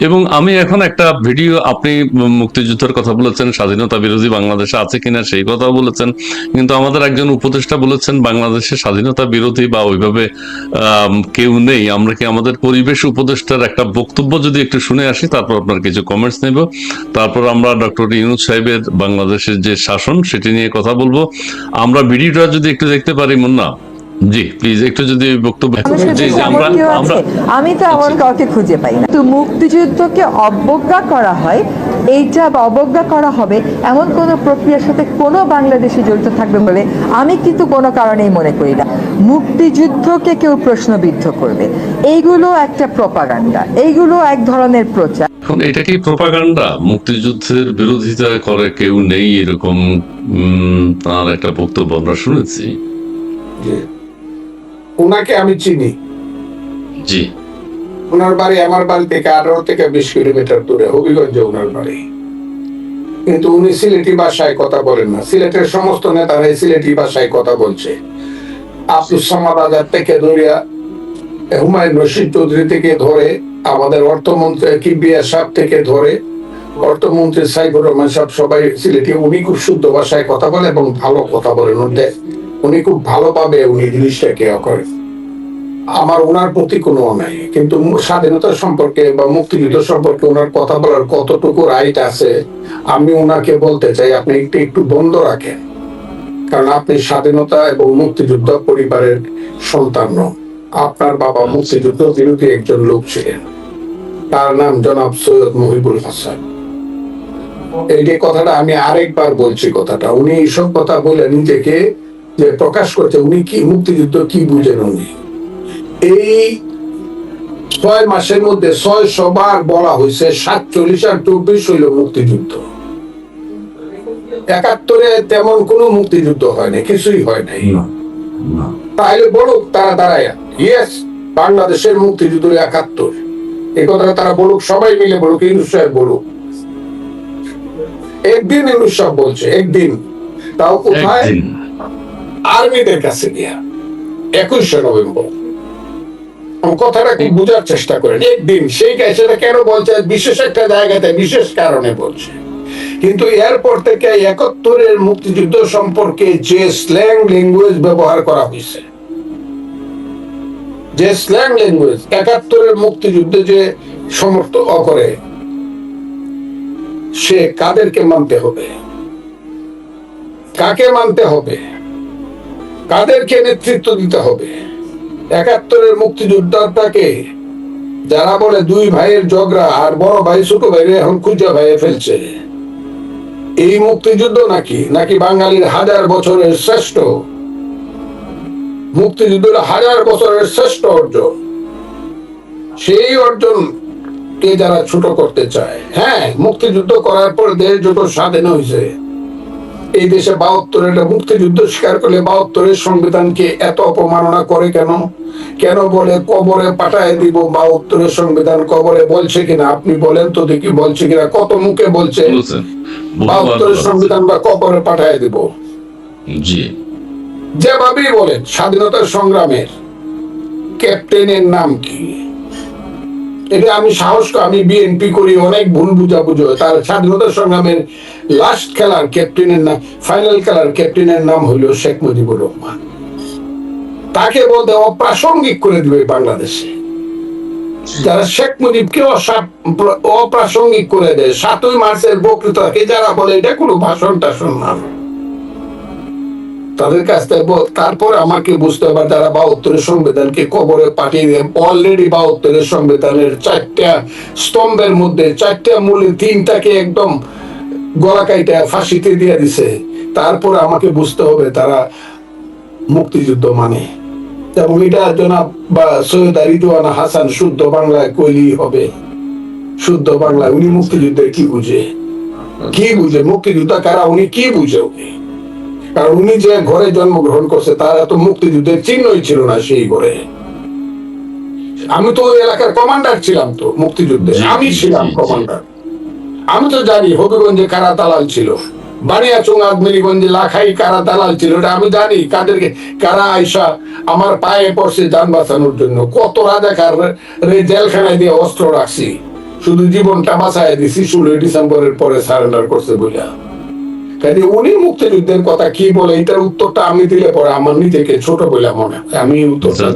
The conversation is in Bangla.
এবং আমি এখন একটা ভিডিও, আপনি মুক্তিযুদ্ধের কথা বলেছেন, স্বাধীনতা বিরোধী বাংলাদেশে আছে কিনা সেই কথাও বলেছেন, কিন্তু আমাদের একজন উপদেষ্টা বলেছেন বাংলাদেশে স্বাধীনতা বিরোধী বা ওইভাবে কেউ নেই। আমরা কি আমাদের পরিবেশ উপদেষ্টার একটা বক্তব্য যদি একটু শুনে আসি, তারপর আপনার কিছু কমেন্টস নেব, তারপর আমরা ডক্টর ইউনূস সাহেবের বাংলাদেশের যে শাসন সেটি নিয়ে কথা বলবো। আমরা ভিডিওটা যদি একটু দেখতে পারি মুন্না জি, প্লিজ একটু যদি বক্তব্য। জি জি, আমরা আমি তো এমন কাউকে খুঁজে পাই না। তো মুক্তিযুদ্ধকে অবজ্ঞা করা হয়, এইটা অবজ্ঞা করা হবে এমন কোন প্রক্রিয়ার সাথে কোনো বাংলাদেশি জড়িত থাকবে বলে আমি কিন্তু কোনো কারণেই মনে করি না। মুক্তিযুদ্ধকে কেউ প্রশ্নবিদ্ধ করবে, এইগুলো একটা প্রপাগান্ডা, এইগুলো এক ধরনের প্রচার। এখন এটা কি প্রপাগান্ডা? মুক্তিযুদ্ধের বিরোধিতা করে কেউ নেই এরকম তার একটা বক্তব্য আমরা শুনেছি। ওনাকে আমি চিনি। জি, ওনার বাড়ি আমার বাড়ি থেকে 18 থেকে 20 কিলোমিটার দূরে, হবিগঞ্জে ওনার বাড়ি। কিন্তু উনি সিলেটি ভাষায় কথা বলেন না। সিলেটের সমস্ত নেতারাই সিলেটি ভাষায় কথা বলছে। আব্দুল সামাদ আজাদ থেকে ধরে, হুমায়ুন রশিদ চৌধুরী থেকে ধরে, আমাদের অর্থমন্ত্রী কিবরিয়া সাহেব থেকে ধরে, অর্থমন্ত্রী সাইফুর রহমান সাহেব, সবাই সিলেটি। উনি খুব শুদ্ধ ভাষায় কথা বলে এবং ভালো কথা বলেন। উনি খুব ভালোভাবে উনি জিনিসটাকে করেন। আমার ওনার প্রতি কোনো অন্যায়, কিন্তু স্বাধীনতা সম্পর্কে বা মুক্তিযুদ্ধ সম্পর্কে ওনার কথা বলার কতটুকু রাইট আছে আমি ওনাকে বলতে চাই, আপনি একটু বন্ধ রাখেন। কারণ আপনি স্বাধীনতা এবং মুক্তিযুদ্ধ পরিবারের সন্তান নন। আপনার বাবা মুক্তিযুদ্ধ বিরোধী একজন লোক ছিলেন, তার নাম জনাব সৈয়দ মুহিবুল হাসান। এই যে কথাটা আমি আরেকবার বলছি, কথাটা উনি এইসব কথা বলে নিজেকে যে প্রকাশ করছে, উনি কি মুক্তিযুদ্ধ কি বুঝেন? উনি এই 6 মাসের মধ্যে 600 বার বলা হয়েছে 47 আর 24 হইল মুক্তিযুদ্ধ। 71-এ তেমন কোনো মুক্তিযুদ্ধ হয় নাই, কিছুই হয় নাই। তাহলে বলুক তারা দাঁড়ায়, ইয়েস বাংলাদেশের মুক্তিযুদ্ধ 71, এই কথাটা তারা বলুক, সবাই মিলে বলুক, ইউনূস সাহেব বলুক। একদিন ইউনূস সাহেব বলছে, একদিন, তাও কোথায়? আর্মিদের কাছে গিয়া 21শে নভেম্বর। কথাটা কি বোঝার চেষ্টা করেন। একদিন সেই সেটা কেন বলছে? বিশেষ একটা জায়গাতে বিশেষ কারণে বলছে। কিন্তু এরপর থেকে 71-এর মুক্তিযুদ্ধ সম্পর্কে যে স্ল্যাং ল্যাঙ্গুয়েজ ব্যবহার করা হয়েছে, যে স্ল্যাং ল্যাঙ্গুয়েজ 71-এর মুক্তিযুদ্ধে যে সমর্থন করে, সে কাদেরকে মানতে হবে, কাকে মানতে হবে, কাদেরকে নেতৃত্ব দিতে হবে? 71-এর মুক্তিযোদ্ধাটাকে যারা বলে দুই ভাইয়ের ঝগড়া আর বড় ভাই ছোট ভাই এখন খুঁজা ভাইয়ে ফেলছে, এই মুক্তিযুদ্ধ নাকি বাঙালির 1000 বছরের শ্রেষ্ঠ মুক্তিযুদ্ধ, 1000 বছরের শ্রেষ্ঠ অর্জন? সেই অর্জন কে যারা ছোট করতে চায়, হ্যাঁ মুক্তিযুদ্ধ করার পর দেশ যত স্বাধীন হয়েছে, এই দেশে 72-এর মুক্তিযুদ্ধ স্বীকার করলে 72-এর সংবিধানকে এত অপমাননা করে কেন? কেন বলে কবরে পাঠায় দিব? 72-এর সংবিধান কবরে বলছে কিনা আপনি বলেন তো দেখি, বলছে কিনা? কত মুখে বলছে 72-এর সংবিধান বা কবরে পাঠায় দিব। জি, যেভাবেই বলেন, স্বাধীনতার সংগ্রামের ক্যাপ্টেনের নাম কি? এটা আমি আমি বিএনপি করি, অনেক ভুল বুঝাবুঝি হয়। তার স্বাধীনতা সংগ্রামের লাস্ট খেলার ক্যাপ্টেনের নাম, ফাইনাল খেলার ক্যাপ্টেনের নাম হইল শেখ মুজিবুর রহমান। তাকে বলতে অপ্রাসঙ্গিক করে দিবে বাংলাদেশে। যারা শেখ মুজিবকে অপ্রাসঙ্গিক করে দেয়, 7ই মার্চের বক্তৃতাকে যারা বলে এটা কোনো ভাষণ টাষণ না, তাদের কাছ থেকে তারপর আমাকে বুঝতে হবে যারা 72-এর সংবিধানকে কবরে পাঠিয়ে দেন। অলরেডি 72-এর সংবিধানের 4টা স্তম্ভের মধ্যে 4টা মূলে 3টাকে একদম গলা কাইটা ফাঁসিতে দিয়ে দিছে। তারপর আমাকে বুঝতে হবে তারা মুক্তিযুদ্ধ মানে। এবং এটা জনাব বা সৈয়দ রিদওয়ানা হাসান শুদ্ধ বাংলায় কইলেই হবে। শুদ্ধ বাংলায় উনি মুক্তিযুদ্ধের কি বুঝে, কি বুঝে মুক্তিযুদ্ধ কারা, উনি কি বুঝে? উনি, কারণ উনি যে ঘরে জন্মগ্রহণ করছে তার এত মুক্তিযুদ্ধের চিহ্নই ছিল না সেই ঘরে। আমি তো ওই এলাকার কমান্ডার ছিলাম, তো মুক্তিযুদ্ধে আমি ছিলাম কমান্ডার। আমি তো জানি হবিগঞ্জে কারা দালাল ছিল, বানিয়াচুঙ্গা আদমেরিগঞ্জে লাখাই কারা দালাল ছিল, এটা আমি জানি। কাদেরকে কারা আইসা আমার পায়ে পড়ছে যান বাঁচানোর জন্য, কত রাজাকার জেলখানায় দিয়ে অস্ত্র রাখছি, শুধু জীবনটা বাঁচায় দিছি 16 ডিসেম্বরের পরে সারেন্ডার করছে বলে। কাজে উনি মুক্তিযুদ্ধের কথা কি বলে এটার উত্তরটা আমি দিলে পরে আমার নিজেকে ছোট বলে মনে হয়, আমি উত্তরটা